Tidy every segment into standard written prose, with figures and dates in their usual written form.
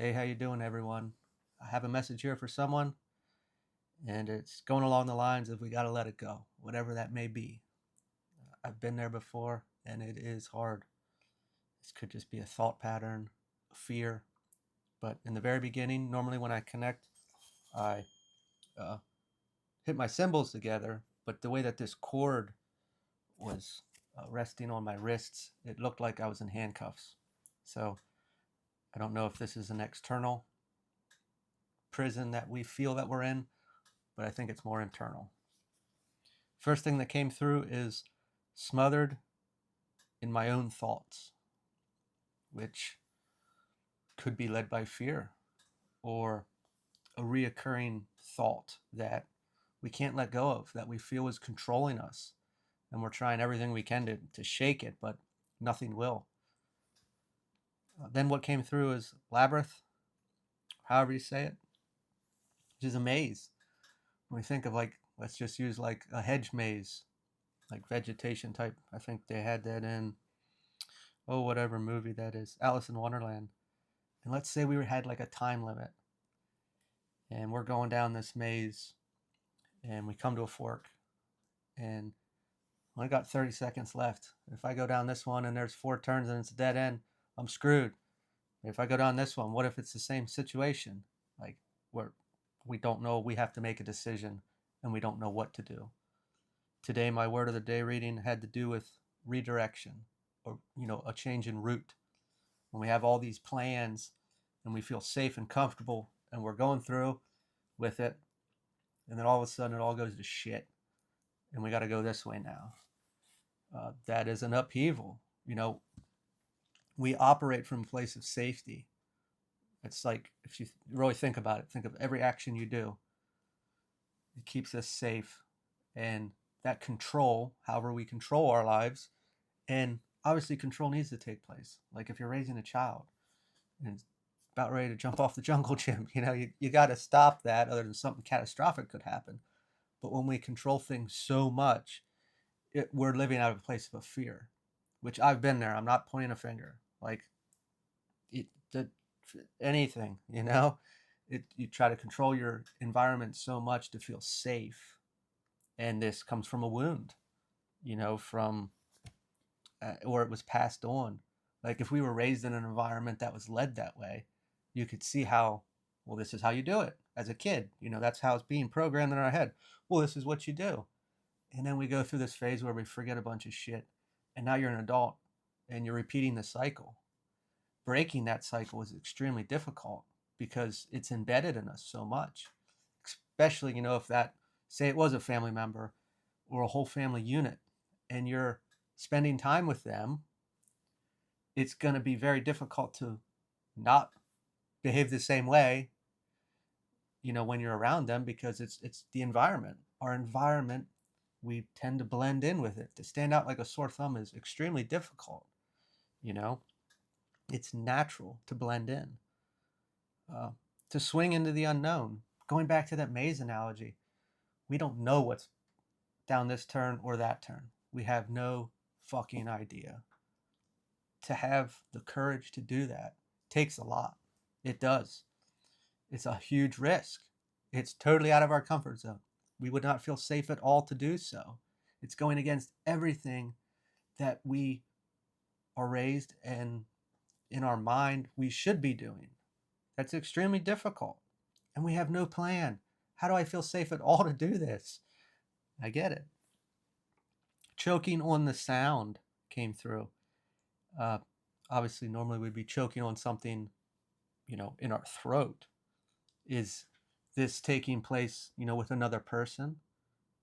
Hey, how you doing, everyone? I have a message here for someone, and it's going along the lines of we got to let it go, whatever that may be. I've been there before, and it is hard. This could just be a thought pattern, a fear. But in the very beginning, normally when I connect, I uh, hit my cymbals together. But the way that this cord was resting on my wrists, it looked like I was in handcuffs. So I don't know if this is an external prison that we feel that we're in, but I think it's more internal. First thing that came through is smothered in my own thoughts, which could be led by fear or a reoccurring thought that we can't let go of, that we feel is controlling us. And we're trying everything we can to shake it, but nothing will. Then what came through is labyrinth, however you say it, which is a maze. When we think of, like, let's just use like a hedge maze, like vegetation type. I think they had that in, oh, whatever movie that is, Alice in Wonderland. And let's say we had like a time limit and we're going down this maze and we come to a fork and I got 30 seconds left. If I go down this one and there's four turns and it's a dead end, I'm screwed. If I go down this one, what if it's the same situation? Like, where we don't know, we have to make a decision and we don't know what to do. Today, my word of the day reading had to do with redirection, or, a change in route. When we have all these plans and we feel safe and comfortable and we're going through with it, and then all of a sudden it all goes to shit and we got to go this way now. That is an upheaval. We operate from a place of safety. It's like, if you really think about it, think of every action you do, it keeps us safe. And that control, however we control our lives, and obviously control needs to take place. Like if you're raising a child and it's about ready to jump off the jungle gym, you got to stop that, other than something catastrophic could happen. But when we control things so much, we're living out of a place of fear, which I've been there. I'm not pointing a finger. Like, it, the, anything, you try to control your environment so much to feel safe. And this comes from a wound, from, or it was passed on. Like if we were raised in an environment that was led that way, you could see how, well, this is how you do it as a kid. That's how it's being programmed in our head. Well, this is what you do. And then we go through this phase where we forget a bunch of shit. And now you're an adult and you're repeating the cycle. Breaking that cycle is extremely difficult because it's embedded in us so much. Especially, if that, say it was a family member or a whole family unit, and you're spending time with them, it's going to be very difficult to not behave the same way, when you're around them, because it's the environment. Our environment, we tend to blend in with it. To stand out like a sore thumb is extremely difficult. You know, it's natural to blend in, uh, to swing into the unknown. Going back to that maze analogy, we don't know what's down this turn or that turn. We have no fucking idea. To have the courage to do that takes a lot. It does. It's a huge risk. It's totally out of our comfort zone. We would not feel safe at all to do so. It's going against everything that we are raised and in our mind we should be doing. That's extremely difficult. And we have no plan. How do I feel safe at all to do this? I get it. Choking on the sound came through. Uh, Obviously, normally we'd be choking on something, in our throat. Is this taking place, with another person,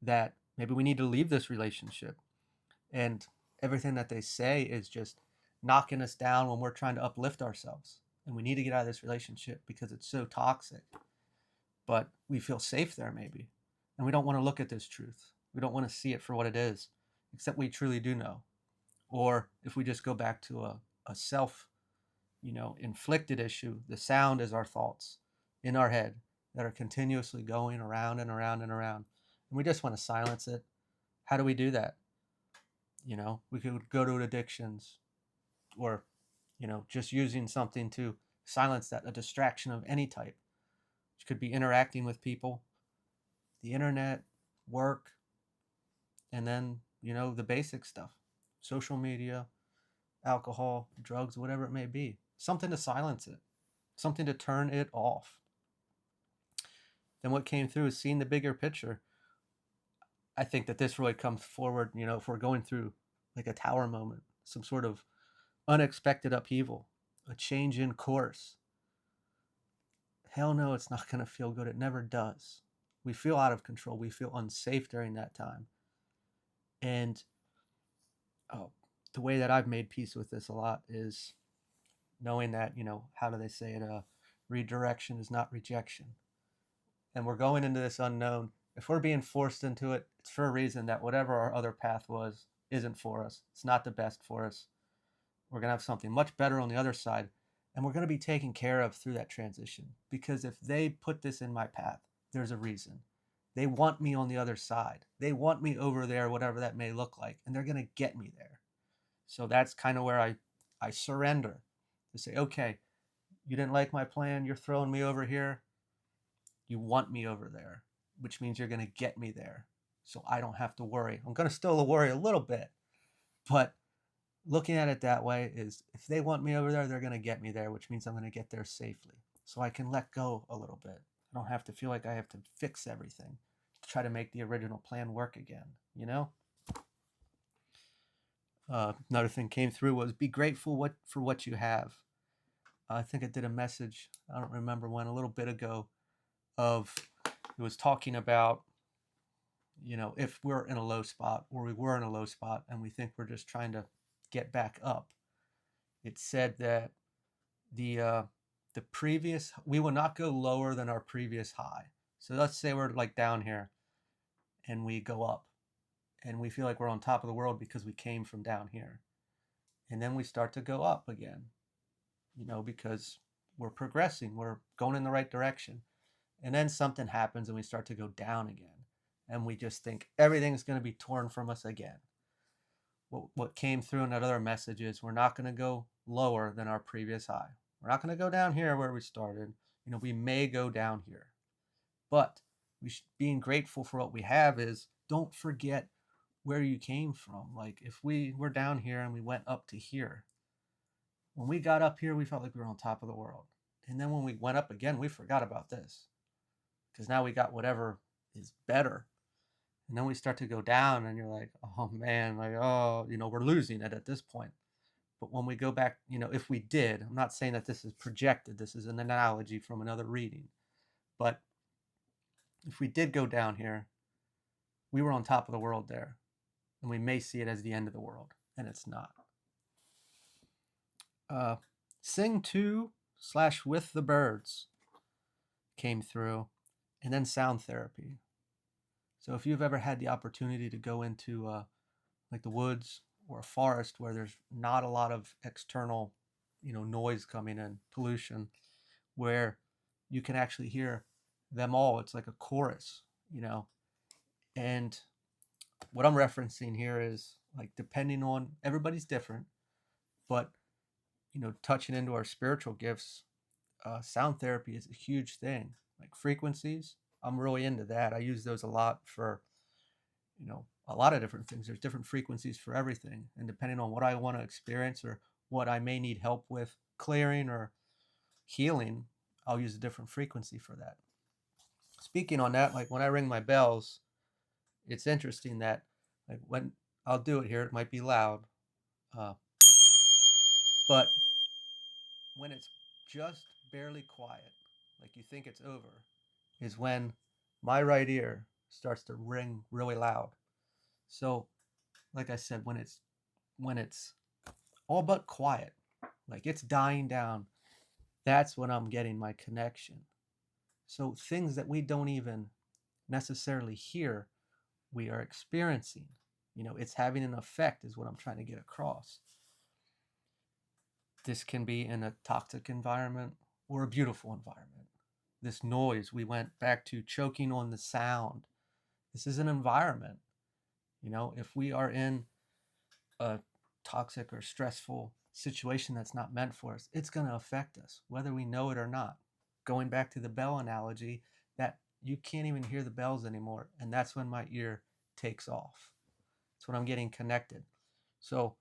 that maybe we need to leave this relationship? And everything that they say is just knocking us down when we're trying to uplift ourselves. And we need to get out of this relationship because it's so toxic. But we feel safe there, maybe. And we don't want to look at this truth. We don't want to see it for what it is, except we truly do know. Or if we just go back to a self, inflicted issue, the sound is our thoughts in our head that are continuously going around and around and around. And we just want to silence it. How do we do that? We could go to addictions, or, just using something to silence that, a distraction of any type, which could be interacting with people, the internet, work, and then, the basic stuff, social media, alcohol, drugs, whatever it may be. Something to silence it, something to turn it off. Then what came through is seeing the bigger picture. I think that this really comes forward, if we're going through like a tower moment, some sort of unexpected upheaval, a change in course. Hell no, it's not going to feel good. It never does. We feel out of control. We feel unsafe during that time. And the way that I've made peace with this a lot is knowing that, how do they say it? Redirection is not rejection. And we're going into this unknown. If we're being forced into it, it's for a reason that whatever our other path was isn't for us. It's not the best for us. We're going to have something much better on the other side. And we're going to be taken care of through that transition. Because if they put this in my path, there's a reason. They want me on the other side. They want me over there, whatever that may look like. And they're going to get me there. So that's kind of where I surrender to say, okay, you didn't like my plan. You're throwing me over here. You want me over there, which means you're going to get me there. So I don't have to worry. I'm going to still worry a little bit, but looking at it that way is if they want me over there, they're going to get me there, which means I'm going to get there safely. So I can let go a little bit. I don't have to feel like I have to fix everything to try to make the original plan work again, Another thing came through was be grateful for what you have. I think I did a message, I don't remember when, a little bit ago, of it was talking about, if we're in a low spot or we were in a low spot and we think we're just trying to get back up. It said that the previous, we will not go lower than our previous high. So let's say we're like down here and we go up and we feel like we're on top of the world because we came from down here. And then we start to go up again, because we're progressing, we're going in the right direction. And then something happens and we start to go down again. And we just think everything's going to be torn from us again. What came through in that other message is we're not going to go lower than our previous high. We're not going to go down here where we started. We may go down here. But being grateful for what we have is don't forget where you came from. Like if we were down here and we went up to here, when we got up here, we felt like we were on top of the world. And then when we went up again, we forgot about this because now we got whatever is better. And then we start to go down and you're like, oh man, like, oh, we're losing it at this point. But when we go back, if we did, I'm not saying that this is projected, this is an analogy from another reading. But if we did go down here, we were on top of the world there. And we may see it as the end of the world, and it's not. Sing to / with the birds came through, and then sound therapy. So if you've ever had the opportunity to go into like the woods or a forest where there's not a lot of external, noise coming in, pollution, where you can actually hear them all. It's like a chorus, and what I'm referencing here is like depending on, everybody's different, but touching into our spiritual gifts, sound therapy is a huge thing. Like frequencies, I'm really into that. I use those a lot for, a lot of different things. There's different frequencies for everything. And depending on what I want to experience or what I may need help with clearing or healing, I'll use a different frequency for that. Speaking on that, like when I ring my bells, it's interesting that like when I'll do it here, it might be loud, but when it's just barely quiet, like you think it's over, is when my right ear starts to ring really loud. So, like I said, when it's all but quiet, like it's dying down, that's when I'm getting my connection. So things that we don't even necessarily hear, we are experiencing. It's having an effect is what I'm trying to get across. This can be in a toxic environment or a beautiful environment. This noise, we went back to choking on the sound. This is an environment. If we are in a toxic or stressful situation that's not meant for us, it's going to affect us, whether we know it or not. Going back to the bell analogy, that you can't even hear the bells anymore. And that's when my ear takes off. That's when I'm getting connected. So,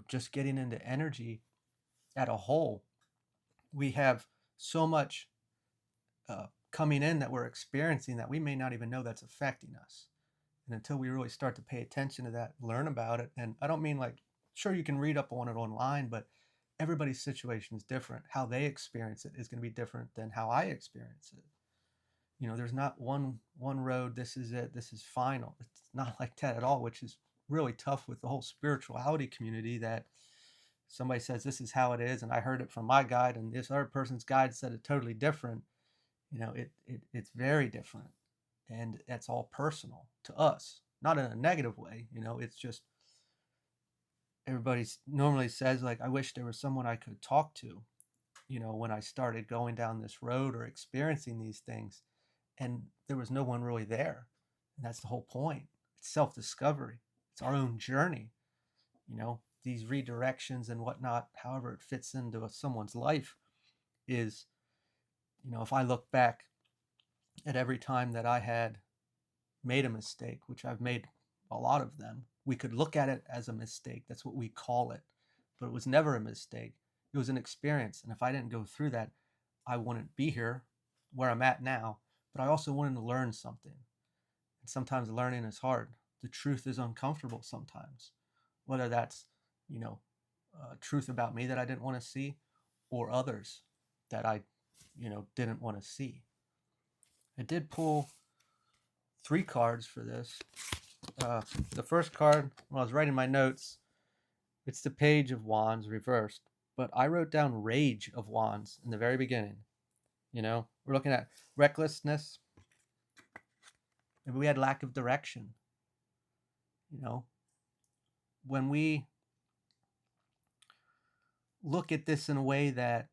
just getting into energy at a whole, we have so much coming in that we're experiencing that we may not even know that's affecting us. And until we really start to pay attention to that, learn about it, and I don't mean like, sure, you can read up on it online, but everybody's situation is different. How they experience it is going to be different than how I experience it. There's not one road, this is it, this is final. It's not like that at all, which is really tough with the whole spirituality community, that somebody says this is how it is, and I heard it from my guide, and this other person's guide said it totally different. It's very different, and that's all personal to us, not in a negative way. It's just everybody normally says, like, I wish there was someone I could talk to, when I started going down this road or experiencing these things, and there was no one really there. And that's the whole point. It's self-discovery. It's our own journey. These redirections and whatnot, however it fits into someone's life, is, if I look back at every time that I had made a mistake, which I've made a lot of them, we could look at it as a mistake. That's what we call it. But it was never a mistake. It was an experience. And if I didn't go through that, I wouldn't be here where I'm at now. But I also wanted to learn something. And sometimes learning is hard. The truth is uncomfortable sometimes. Whether that's, truth about me that I didn't want to see, or others that I, didn't want to see. I did pull 3 cards for this. The first card, when I was writing my notes, it's the Page of Wands reversed, but I wrote down Rage of Wands in the very beginning. We're looking at recklessness. Maybe we had lack of direction. When we look at this in a way that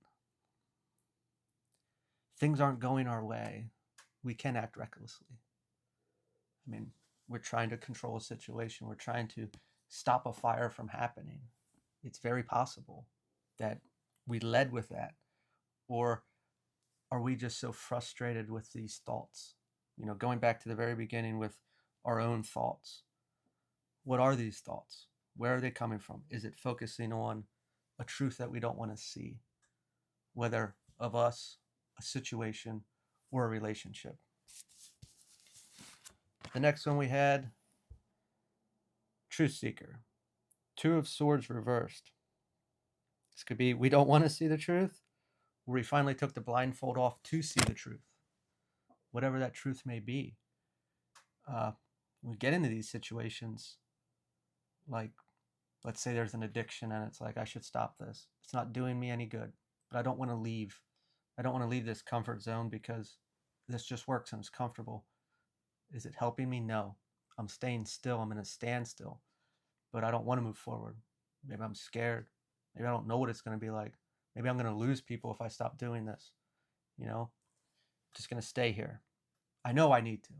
things aren't going our way, we can act recklessly. I mean, we're trying to control a situation. We're trying to stop a fire from happening. It's very possible that we led with that. Or are we just so frustrated with these thoughts? Going back to the very beginning with our own thoughts. What are these thoughts? Where are they coming from? Is it focusing on a truth that we don't want to see, whether of us, a situation, or a relationship? The next one we had, Truth Seeker. 2 of Swords reversed. This could be we don't want to see the truth, or we finally took the blindfold off to see the truth, whatever that truth may be. When we get into these situations, like, let's say there's an addiction and it's like, I should stop this. It's not doing me any good, but I don't want to leave. I don't want to leave this comfort zone because this just works and it's comfortable. Is it helping me? No. I'm staying still. I'm in a standstill, but I don't want to move forward. Maybe I'm scared. Maybe I don't know what it's going to be like. Maybe I'm going to lose people if I stop doing this. I'm just going to stay here. I know I need to,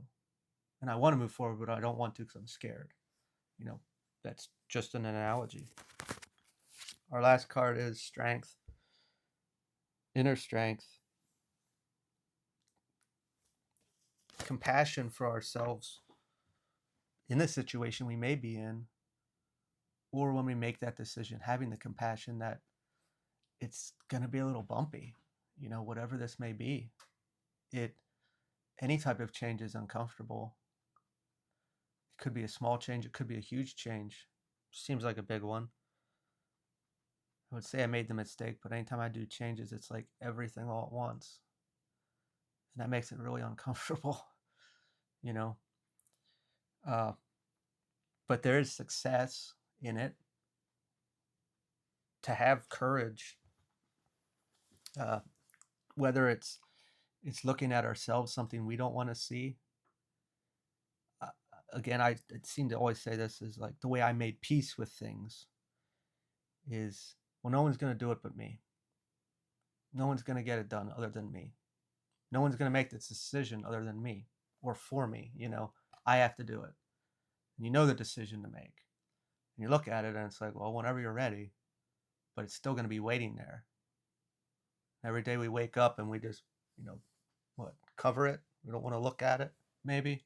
and I want to move forward, but I don't want to because I'm scared. That's just an analogy. Our last card is Strength. Inner strength. Compassion for ourselves in the situation we may be in, or when we make that decision, having the compassion that it's going to be a little bumpy, whatever this may be. Any type of change is uncomfortable. It could be a small change. It could be a huge change. Seems like a big one. I would say I made the mistake, but anytime I do changes, it's like everything all at once. And that makes it really uncomfortable, But there is success in it. To have courage, whether it's looking at ourselves, something we don't want to see. Again, I seem to always say this is like the way I made peace with things is, well, no one's going to do it but me. No one's going to get it done other than me. No one's going to make this decision other than me or for me. I have to do it. And the decision to make. And you look at it and it's like, well, whenever you're ready. but it's still going to be waiting there. Every day we wake up and we just, cover it. We don't want to look at it, maybe.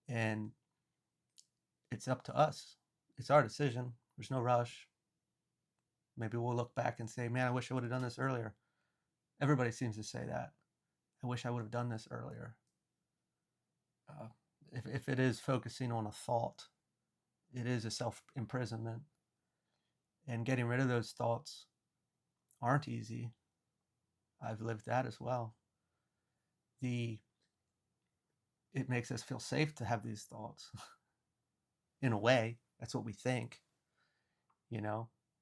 And it's up to us. It's our decision. There's no rush. Maybe we'll look back and say, man, I wish I would have done this earlier. Everybody seems to say that. I wish I would have done this earlier. If it is focusing on a thought, it is a self-imprisonment. And getting rid of those thoughts aren't easy. I've lived that as well. It makes us feel safe to have these thoughts. In a way, that's what we think.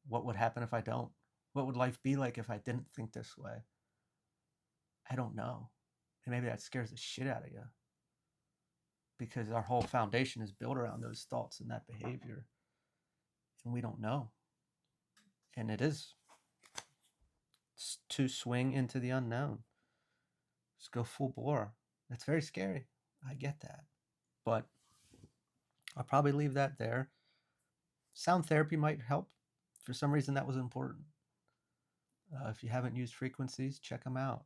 What would happen if I don't? What would life be like if I didn't think this way? I don't know. And maybe that scares the shit out of you, because our whole foundation is built around those thoughts and that behavior, and we don't know. And it is to swing into the unknown. Just go full bore. That's very scary. I get that. But I'll probably leave that there. Sound therapy might help. For some reason, that was important. If you haven't used frequencies, check them out.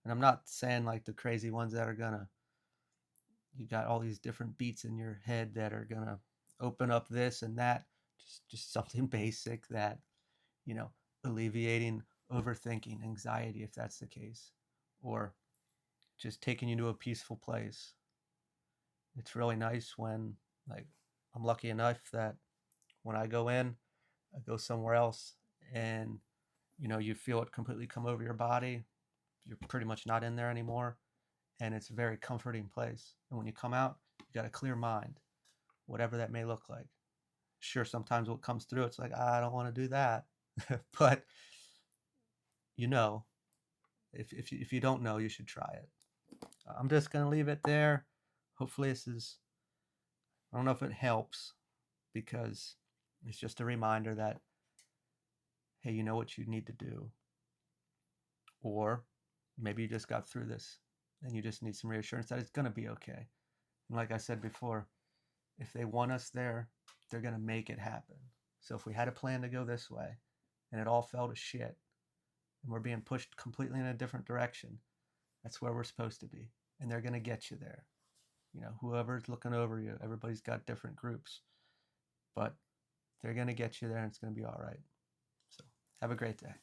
And I'm not saying like the crazy ones that are you got all these different beats in your head that are gonna open up this and that. Just something basic that, alleviating overthinking, anxiety, if that's the case, or just taking you to a peaceful place. It's really nice when, like, I'm lucky enough that when I go in, I go somewhere else, and you feel it completely come over your body. You're pretty much not in there anymore, and it's a very comforting place. And when you come out, you got a clear mind, whatever that may look like. Sure, sometimes what comes through, it's like, I don't want to do that. But if you don't know, you should try it. I'm just going to leave it there. Hopefully I don't know if it helps, because it's just a reminder that, hey, you know what you need to do. Or maybe you just got through this and you just need some reassurance that it's going to be okay. And like I said before, if they want us there, they're going to make it happen. So if we had a plan to go this way and it all fell to shit and we're being pushed completely in a different direction, that's where we're supposed to be. And they're going to get you there. Whoever's looking over you, everybody's got different groups, but they're going to get you there and it's going to be all right. So have a great day.